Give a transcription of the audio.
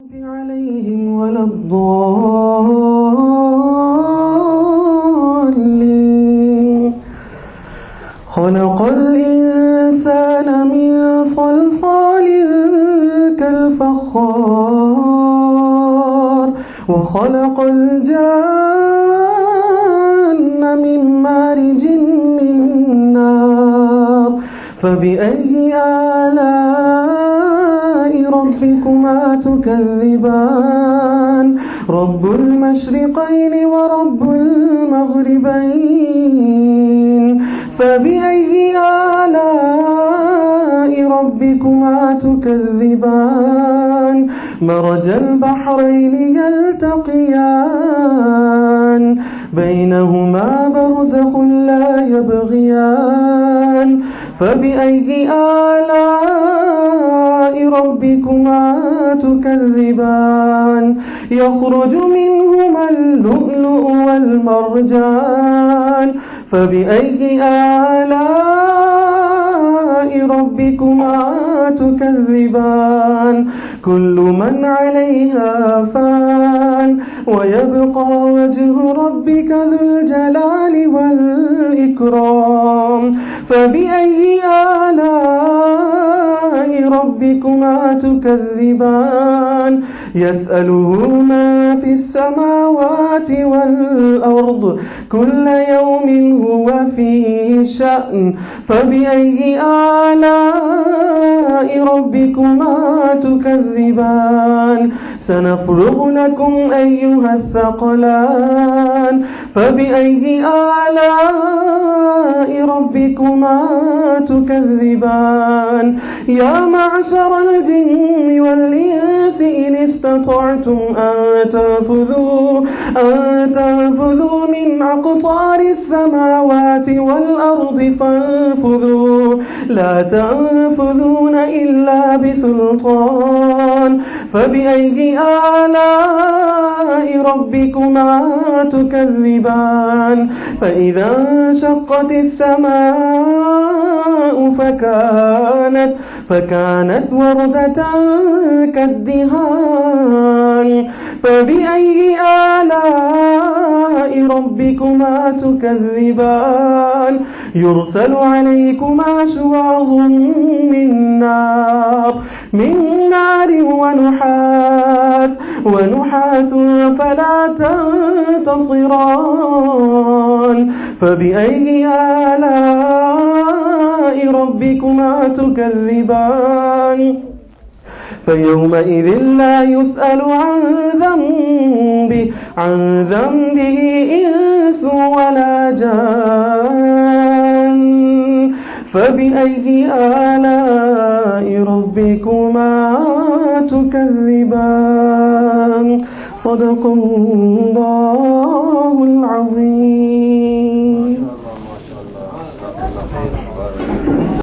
عليهم ولا الضالين. خلق الإنسان من صلصال كالفخار وخلق الجان من مارج من نار. فبأي آلاء ربكما تكذبان؟ رب المشرقين ورب المغربين. فبأي آلاء ربكما تكذبان؟ مرج البحرين يلتقيان بينهما برزخ لا يبغيان. فبأي آلاء ربكما تكذبان؟ يخرج منهما اللؤلؤ والمرجان. فبأي آلاء ربكما تكذبان؟ كل من عليها فان ويبقى وجه ربك ذو الجلال والإكرام. فبأي آلاء ربكما تكذبان؟ يسأله من في السماوات والأرض كل يوم هو في شأن. فبأي آلاء ربكما تكذبان؟ سنفرغ لكم أيها الثقلان. فبأي آلاء ربكما تكذبان؟ يا معشر الجن والإنس إن استطعتم أن تنفذوا من أقطار السماوات والأرض فانفذوا لا تنفذون إلا بسلطان. فبأي آلاء ربكما تكذبان؟ فإذا انشقت السماء فكانت وردة كالدهان. فبأي آلاء ربكما تكذبان؟ يرسل عليكما شواظ من نار ونحاس فلا تنتصران. فبأي آلاء ربكما تكذبان؟ فيومئذ لا يسأل عن ذنبه إنس ولا جان. فبأي آلاء ربكما تكذبان؟ صدق الله العظيم.